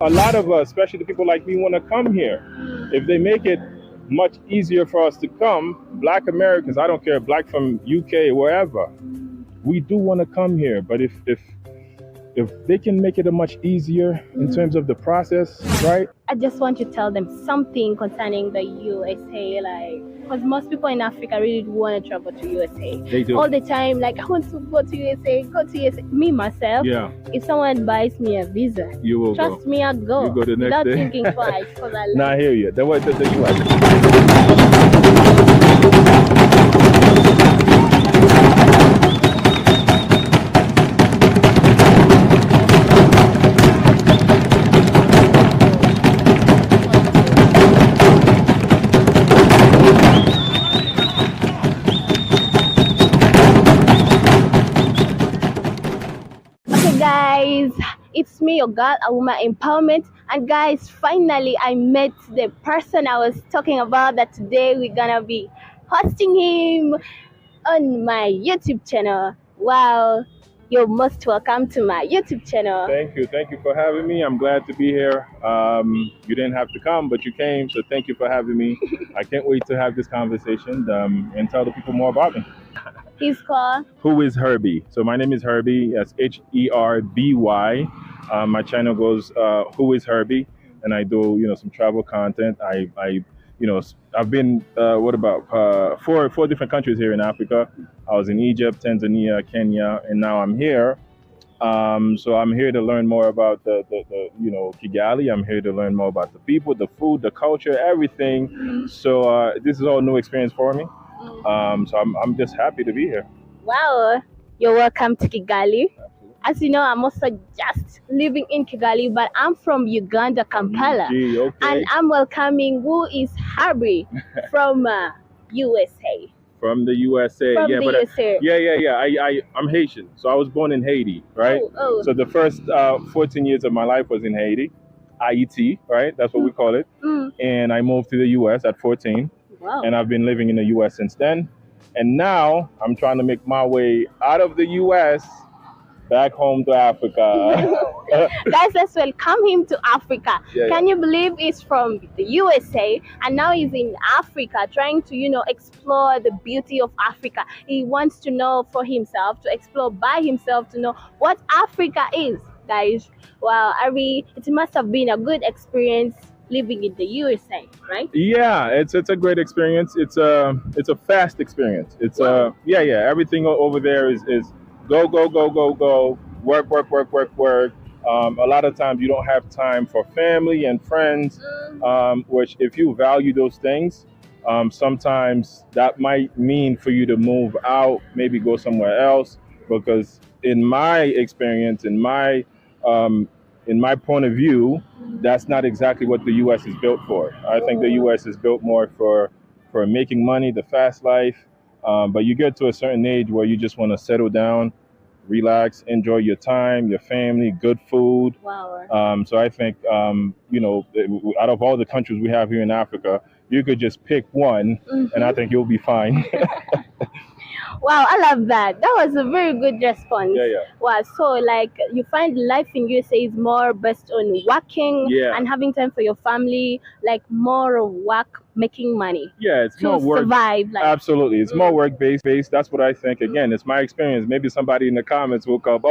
A lot of us, especially the people like me, want to come here. If they make it much easier for us to come, Black Americans, I don't care, Black from UK, wherever, we do want to come here. But if they can make it a much easier in terms of the process, right? I just want to tell them something concerning the USA, like, because most people in Africa really want to travel to USA. They do. All the time, like, I want to go to USA, go to USA. Me, myself, Yeah, if someone buys me a visa, you will go. trust me, I'll go. You go the next without day. thinking twice, because I Now I like hear you. The US. Okay, guys, it's me, your girl, a woman empowerment. And guys, finally, I met the person I was talking about. That today we're gonna be hosting him on my YouTube channel. Wow, you're most welcome to my YouTube channel. Thank you. Thank you for having me. I'm glad to be here. You didn't have to come, but you came. So thank you for having me. I can't wait to have this conversation and tell the people more about me. He's called. Who is Herbie? So my name is Herbie. That's Herby. My channel goes Who is Herbie, and I do some travel content. I've been what about four different countries here in Africa. I was in Egypt, Tanzania, Kenya, and now I'm here. So I'm here to learn more about the Kigali. I'm here to learn more about the people, the food, the culture, everything. So this is all new experience for me. So I'm just happy to be here. Wow, you're welcome to Kigali. As you know, I'm also just living in Kigali, but I'm from Uganda, Kampala. Gee, okay. And I'm welcoming who is Harvey from USA. From the USA. From yeah, the but USA. I'm Haitian, so I was born in Haiti, right? Oh. So the first 14 years of my life was in Haiti, Haiti, right? That's what we call it. And I moved to the US at 14, Wow. and I've been living in the US since then. And now I'm trying to make my way out of the US back home to Africa. Guys, let's welcome him to Africa. Yeah, Can you believe he's from the USA and now he's in Africa trying to, explore the beauty of Africa. He wants to know for himself, to explore by himself, to know what Africa is. Guys, wow, Ari, it must have been a good experience living in the USA, right? Yeah, it's a great experience. It's a fast experience. It's everything over there is go go go go go, work work work work work. A lot of times you don't have time for family and friends, which if you value those things, sometimes that might mean for you to move out, maybe go somewhere else. Because in my experience, um, in my point of view, that's not exactly what the U.S. is built for. I think the U.S. is built more for making money, the fast life. But you get to a certain age where you just want to settle down, relax, enjoy your time, your family, good food. Wow. So I think out of all the countries we have here in Africa, you could just pick one, and I think you'll be fine. Wow, I love that. That was a very good response. Yeah. Wow, so like you find life in USA is more based on working Yeah. and having time for your family, like more of work, making money Yeah, it's to more work. survive. Like, Absolutely, it's more work based. That's what I think. Again, it's my experience. Maybe somebody in the comments will come,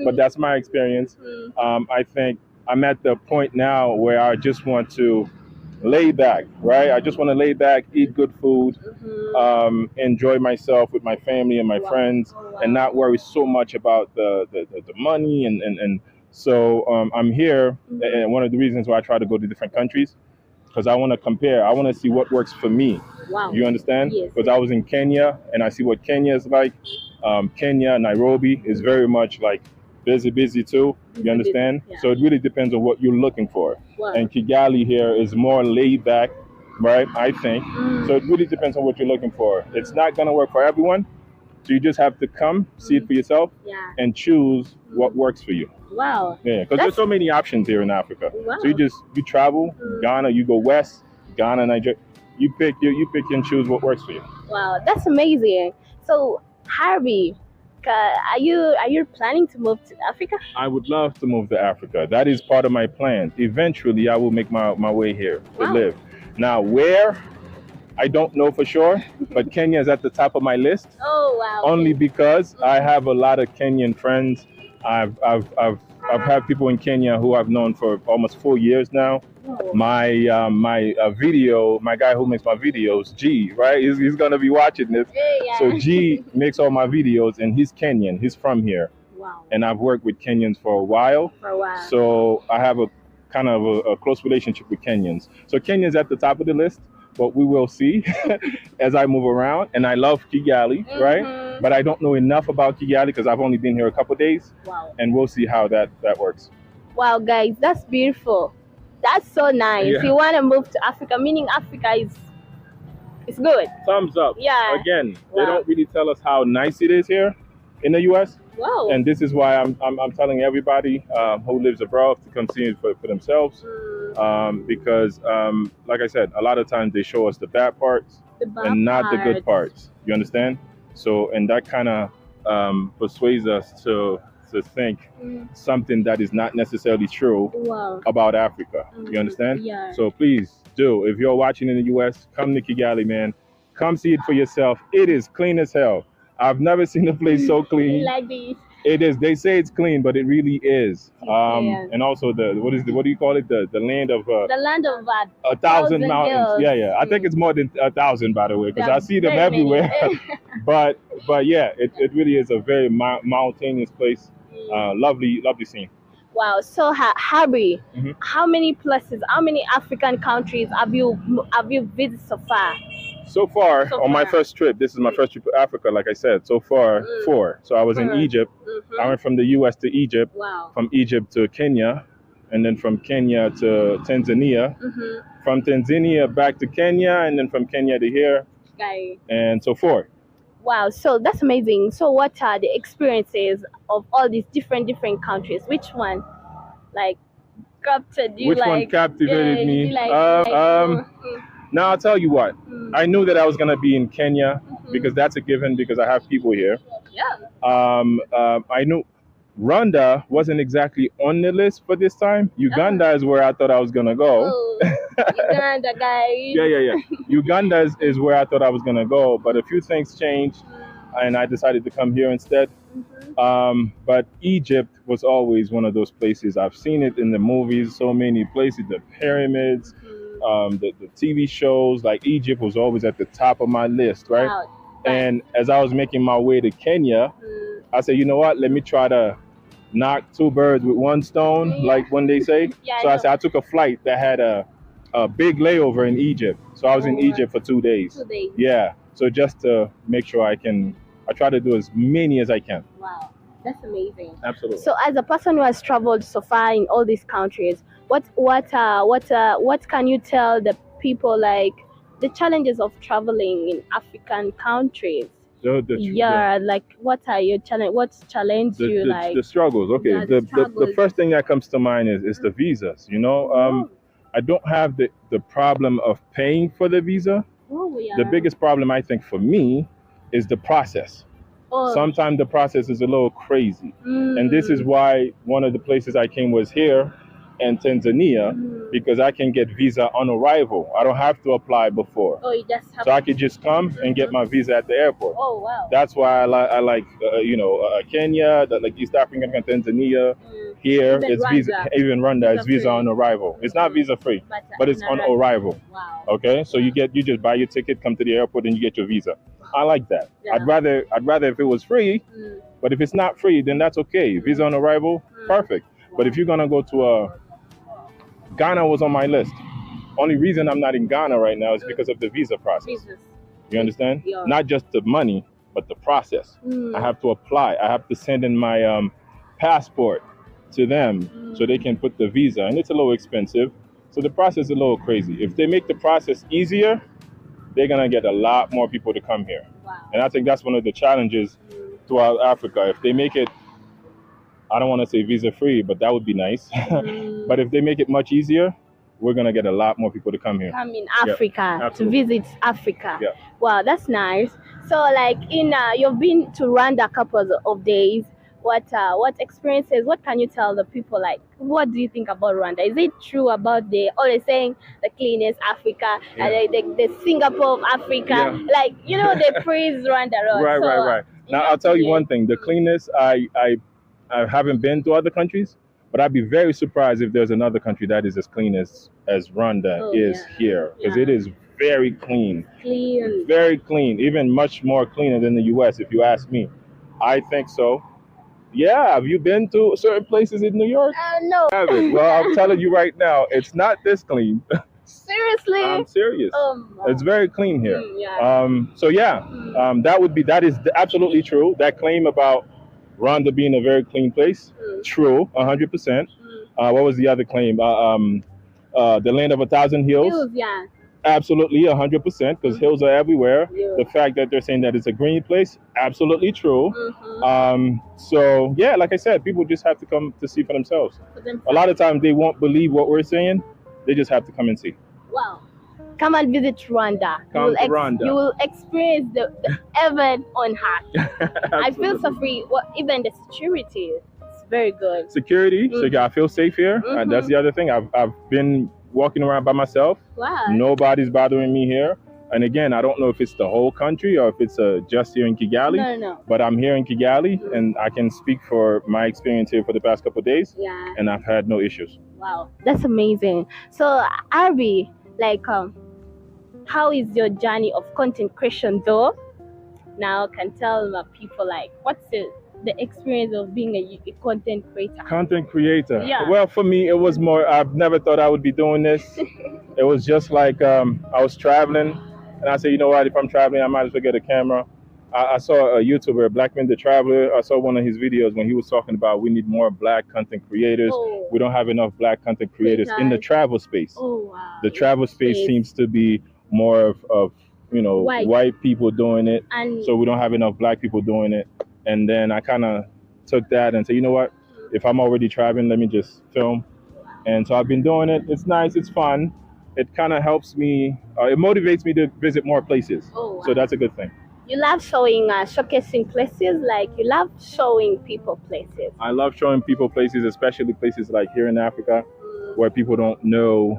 but that's my experience. I think I'm at the point now where I just want to lay back, right? I just want to lay back, eat good food, enjoy myself with my family and my friends, and not worry so much about the money. And so I'm here, and one of the reasons why I try to go to different countries, because I want to compare. I want to see what works for me. wow. You understand? Yes. Because I was in Kenya, and I see what Kenya is like. Kenya, Nairobi is very much like busy too. You understand? Yeah. So it really depends on what you're looking for. Wow. And Kigali here is more laid back, right? I think. So it really depends on what you're looking for. It's not gonna work for everyone. So you just have to come, see it for yourself, Yeah. and choose what works for you. Wow. Yeah, because there's so many options here in Africa. Wow. So you travel, Ghana, you go west, Ghana, Nigeria. You pick and choose what works for you. Wow, that's amazing. So, Harvey, Africa. Are you planning to move to Africa? I would love to move to Africa. That is part of my plan. Eventually, I will make my way here to Wow. live. Now, where? I don't know for sure, but Kenya is at the top of my list. Oh wow. Only because I have a lot of Kenyan friends. I've had people in Kenya who I've known for almost 4 years now. Oh. My guy who makes my videos, G, right? He's gonna be watching this. Yeah. So G makes all my videos, and he's Kenyan. He's from here, Wow. and I've worked with Kenyans for a while. For a while. So I have a kind of a close relationship with Kenyans. So Kenya's at the top of the list, but we will see as I move around. And I love Kigali, right? But I don't know enough about Kigali because I've only been here a couple of days, Wow. and we'll see how that works. Wow, guys, that's beautiful. That's so nice. Yeah. You want to move to Africa, meaning Africa is good. Thumbs up. Yeah. Again, they Wow. don't really tell us how nice it is here in the U.S. Wow. And this is why I'm telling everybody who lives abroad to come see it for themselves. Because, like I said, a lot of times they show us the bad parts The bad and not the good parts. parts. You understand? So, and that kind of persuades us to think something that is not necessarily true Wow. about Africa. You understand? Yeah. So please do. If you're watching in the U.S., come to Kigali, man. Come see it for yourself. It is clean as hell. I've never seen a place so clean. Like this. It is. They say it's clean, but it really is. Yeah. And also what do you call it? The land of The land of 1,000 mountains. hills. Yeah. I think it's more than 1,000, by the way, because I see them Very many. everywhere. but yeah, it really is a very mountainous place. Lovely scene. Wow. So Harry, Mhm. how many places, how many African countries have you visited so far? So far, So on my far. first trip, this is my first trip to Africa, like I said. So far, 4. So I was in 4. Egypt. Mhm. I went from the U.S. to Egypt, Wow. from Egypt to Kenya, and then from Kenya to Tanzania. From Tanzania back to Kenya, and then from Kenya to here, Guy. and so forth. Wow, so that's amazing. So what are the experiences of all these different countries? Which one like captured you? Which one like captivated yeah, me? you like, Now I'll tell you what. mm. I knew that I was gonna be in Kenya because that's a given because I have people here. Yeah. I knew Rwanda wasn't exactly on the list for this time. Uganda is where I thought I was gonna go. Oh, Uganda guy. Yeah. Uganda is where I thought I was gonna go, but a few things changed, and I decided to come here instead. But Egypt was always one of those places. I've seen it in the movies, so many places, the pyramids, the TV shows. Like Egypt was always at the top of my list, right? Wow. And as I was making my way to Kenya, I said, you know what? Let me try to knock 2 birds with 1 stone, Yeah. like when they say. Yeah, So I I know. said I took a flight that had a big layover in Egypt. So I was in Oh, Egypt for 2 days. 2 days. Yeah. So just to make sure I try to do as many as I can. Wow, that's amazing. Absolutely. So, as a person who has traveled so far in all these countries, what can you tell the people like the challenges of traveling in African countries? Yeah, like what are your challenge? What's challenged you like? the struggles. Okay. Yeah, the the struggles. first thing that comes to mind is the visas. You know, I don't have the problem of paying for the visa. Oh, yeah. The biggest problem I think for me is the process. Oh, Sometimes the process is a little crazy. And this is why one of the places I came was here in Tanzania, because I can get visa on arrival. I don't have to apply before. Oh, you just have So I could just come and get my visa at the airport. Oh, wow. That's why I like Kenya, like East Africa, Tanzania. Here Even it's visa, Rwanda. even Rwanda is visa Visa-free. on arrival. It's not visa free, but it's on arrival. Wow. Okay, so you just buy your ticket, come to the airport, and you get your visa. I like that. Yeah. I'd rather if it was free, but if it's not free, then that's okay. Visa on arrival, perfect. But if you're gonna go to Ghana was on my list. Only reason I'm not in Ghana right now is because of the visa process. Business. You understand? Yeah. Not just the money, but the process. I have to apply. I have to send in my passport to them so they can put the visa, and it's a little expensive. So the process is a little crazy. If they make the process easier, they're gonna get a lot more people to come here. Wow. And I think that's one of the challenges throughout Africa. If they make it, I don't want to say visa free, but that would be nice. But if they make it much easier, we're gonna get a lot more people to come here. come in Yeah, Africa to absolutely. visit Africa. Yeah. Wow, that's nice. So like in you've been to Rwanda a couple of days. What experiences? What can you tell the people? Like, what do you think about Rwanda? Is it true about the always saying the cleanest Africa, Yeah. the Singapore of Africa? Yeah. Like they praise Rwanda a lot. Right, So, right, right. in Now your I'll tell you one opinion, thing: the cleanest. I haven't been to other countries, but I'd be very surprised if there's another country that is as clean as Rwanda Oh, is yeah. here, because Yeah. it is very clean, clean. very clean, even much more cleaner than the U.S. If you ask me, I think so. Yeah, have you been to certain places in New York? No. Haven't. Well, I'm telling you right now, it's not this clean. Seriously? I'm serious. Wow. It's very clean here. Yeah. So yeah, that is absolutely true. That claim about Rwanda being a very clean place, true, 100%. What was the other claim? The land of a thousand hills, Hills, yeah. absolutely 100%, because hills are everywhere. Yeah. The fact that they're saying that it's a green place, absolutely true. Mhm. So yeah, like I said, people just have to come to see for themselves. For them- A lot of times they won't believe what we're saying. They just have to come and see. Wow. Come and visit Rwanda. Come to Rwanda. You will experience the heaven on earth. I feel so free. Well, even the security is very good. Security, so yeah, I feel safe here. And that's the other thing. I've been walking around by myself. Wow. Nobody's bothering me here. And again, I don't know if it's the whole country or if it's just here in Kigali. No. But I'm here in Kigali, and I can speak for my experience here for the past couple of days. Yeah. And I've had no issues. Wow, that's amazing. So, Arby, like, how is your journey of content creation though? Now, can tell my people like, what's the experience of being a content creator? Content creator. Yeah. Well, for me, it was more. I've never thought I would be doing this. It was just like I was traveling, and I said, you know what? If I'm traveling, I might as well get a camera. I saw a YouTuber, Blackman the Traveler. I saw one of his videos when he was talking about we need more black content creators. Oh. We don't have enough black content creators in the travel space. Oh wow. The travel space seems to be more of white people doing it. And So we don't have enough black people doing it. And then I kind of took that and said, you know what? If I'm already traveling, let me just film. And so I've been doing it. It's nice. It's fun. It kind of helps me. It motivates me to visit more places. Oh, wow. So that's a good thing. You love showing, showcasing places, like you love showing people places. I love showing people places, especially places like here in Africa, where people don't know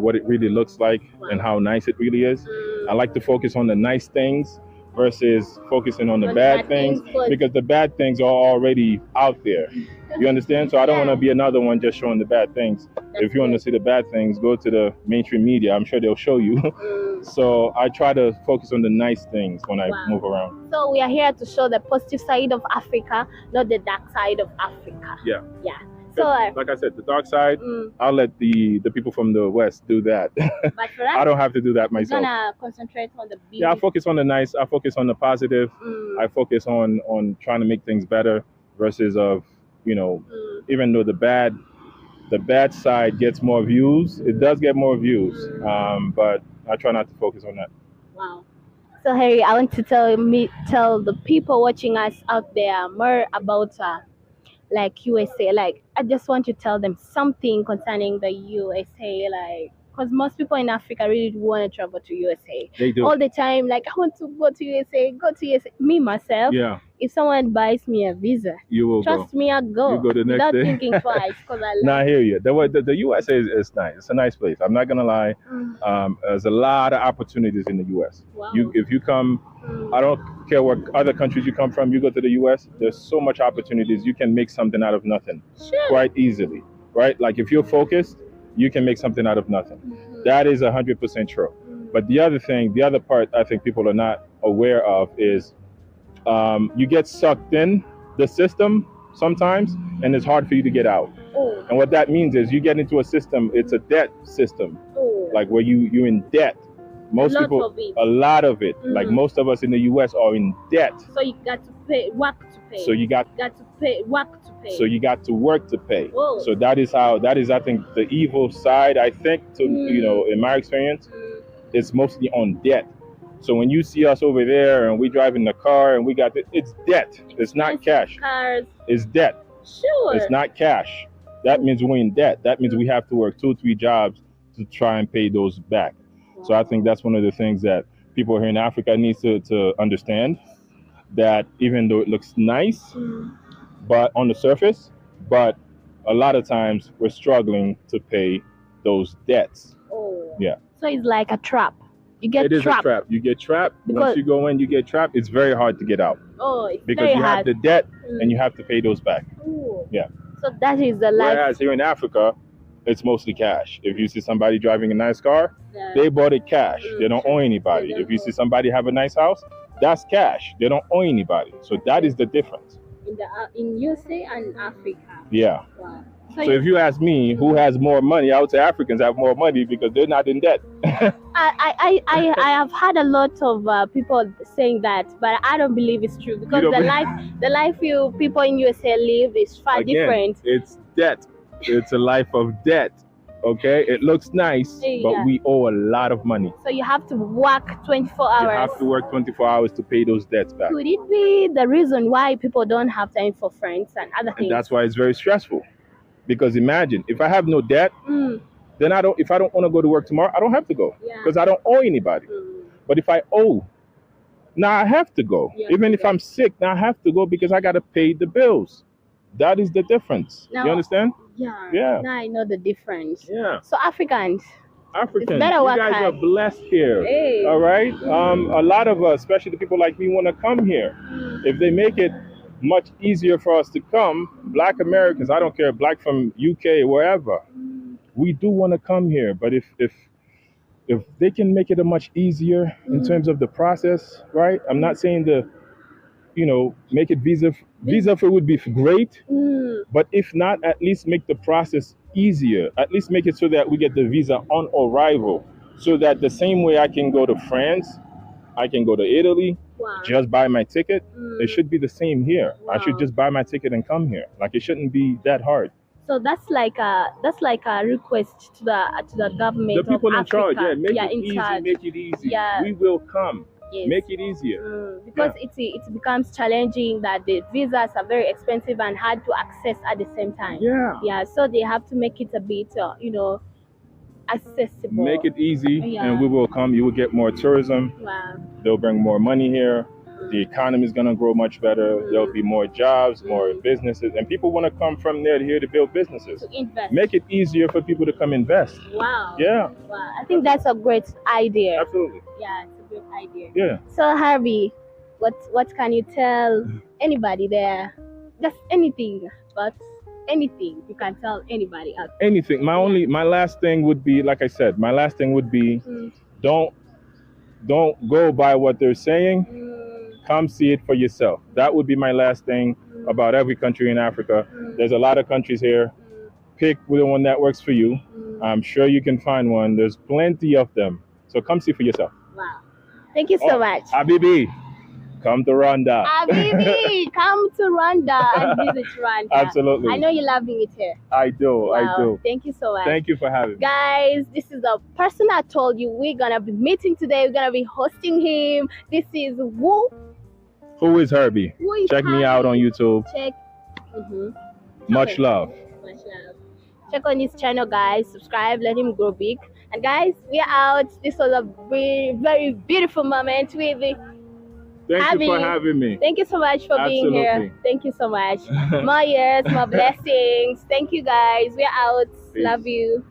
what it really looks like and how nice it really is. I like to focus on the nice things versus focusing on the bad things, because the bad things are already out there. You understand? So I don't want to be another one just showing the bad things. If you want to see the bad things, go to the mainstream media. I'm sure they'll show you. So I try to focus on the nice things when I move around. So we are here to show the positive side of Africa, not the dark side of Africa. Yeah. Yeah. So like I said, the dark side, I'll let the people from the West do that. but for us, I don't have to do that myself. We're gonna concentrate on the beauty. Yeah, I focus on the nice. I focus on the positive. I focus on trying to make things better versus of even though the bad side gets more views, it does get more views. But I try not to focus on that. Wow. So Harry, I want to tell the people watching us out there more about like USA. Like I just want to tell them something concerning the USA, like because most people in Africa really want to travel to USA. They do. All the time, like I want to go to USA, go to USA. Me myself, Yeah. if someone buys me a visa, You will trust go. me, I'll go. You go the next without day. thinking twice, because I Nah, I love hear you. The USA is nice. It's a nice place. I'm not gonna lie. There's a lot of opportunities in the US. Wow. If you come, I don't care what other countries you come from. You go to the US. There's so much opportunities. You can make something out of nothing quite easily, right? Like if you're focused, you can make something out of nothing. That is 100% true. But the other part I think people are not aware of is you get sucked in the system sometimes, and it's hard for you to get out. Oh. And what that means is you get into a system, it's a debt system, like where you're in debt. Most people, a lot of it, like most of us in the US are in debt. So you got to pay, work to pay. So you got to pay, work to pay. So you got to work to pay. Whoa. So that is I think the evil side, I think, to in my experience, it's mostly on debt. So when you see us over there and we drive in the car and we got it's debt. It's not cash. Cars. It's debt. Sure. It's not cash. That means we're in debt. That means we have to work 2 or 3 jobs to try and pay those back. So I think that's one of the things that people here in Africa need to understand, that even though it looks nice, but on the surface, but a lot of times we're struggling to pay those debts. Oh. Yeah. So it's like a trap. You get It is trapped. a trap. You get trapped. Because- Once you go in, you get trapped. It's very hard to get out Oh, it's because very you hard. have the debt and you have to pay those back. Ooh. Yeah. So that is the life. Whereas here in Africa, it's mostly cash. If you see somebody driving a nice car, they bought it cash. They don't owe anybody. They don't If you see owe. somebody have a nice house, that's cash. They don't owe anybody. So that is the difference. In USA and Africa. Yeah. Wow. So if you ask me who has more money, I would say Africans have more money because they're not in debt. I have had a lot of people saying that, but I don't believe it's true because You don't the life you people in USA live is far Again, different. it's debt. It's a life of debt. Okay, it looks nice, Yeah. but we owe a lot of money. So you have to work 24 hours. You have to work 24 hours to pay those debts back. Could it be the reason why people don't have time for friends and other And things? that's why it's very stressful. Because imagine if I have no debt, Mm, then if I don't want to go to work tomorrow, I don't have to go yeah. because I don't owe anybody. But if I owe, now I have to go. Yeah, Even if yeah. I'm sick, now I have to go because I got to pay the bills. That is the difference. Now- You understand? Yeah. Yeah. Now I know the difference. Yeah. So Africans, Africans, better you work guys hard. are blessed here. Hey. All right. A lot of us, especially the people like me, want to come here. If they make it much easier for us to come, Black Americans, I don't care, Black from UK, wherever, we do want to come here. But if they can make it a much easier in terms of the process, right? I'm not saying make it visa for would be great, but if not, at least make the process easier. At least make it so that we get the visa on arrival, so that the same way I can go to France, I can go to Italy, wow. just buy my ticket. It should be the same here. I should Wow. just buy my ticket and come here. Like, it shouldn't be that hard. So that's like a request to the government The people of in Africa. charge, yeah, make it in easy, charge. make it easy. Yeah. We will come. Yes. Make it easier. Because it becomes challenging that the visas are very expensive and hard to access at the same time. Yeah. Yeah, so they have to make it a bit, accessible. Make it easy, Yeah. and we will come. You will get more tourism. Wow. They'll bring more money here. The economy is going to grow much better. There'll be more jobs, more businesses, and people want to come from there to here to build businesses. To invest. Make it easier for people to come invest. Wow. Yeah, Wow. I think that's a great idea. absolutely. Yeah, it's a great idea. Yeah. So Harvey, what can you tell anybody there? Just anything, but anything you can tell anybody else. Anything. My last thing would be, like I said, my last thing would be, don't go by what they're saying. Come see it for yourself. That would be my last thing about every country in Africa. There's a lot of countries here. Pick the one that works for you. I'm sure you can find one. There's plenty of them. So come see for yourself. Wow. Thank you so much. Habibi, come to Rwanda. Habibi, come to Rwanda and visit Rwanda. Absolutely. I know you're loving it here. I do. Wow. I do. Thank you so much. Thank you for having me. Guys, this is the person I told you we're gonna be meeting today. We're gonna be hosting him. This is Who is Herbie? Who is Check me out on Herbie? YouTube. Check. Much Okay. love. Much love. Check on his channel, guys. Subscribe. Let him grow big. And guys, we are out. This was a very, very beautiful moment with the. Thank Abby. you for having me. Thank you so much for being here. Absolutely. Thank you so much. More years, more blessings. Thank you, guys. We are out. Peace. Love you.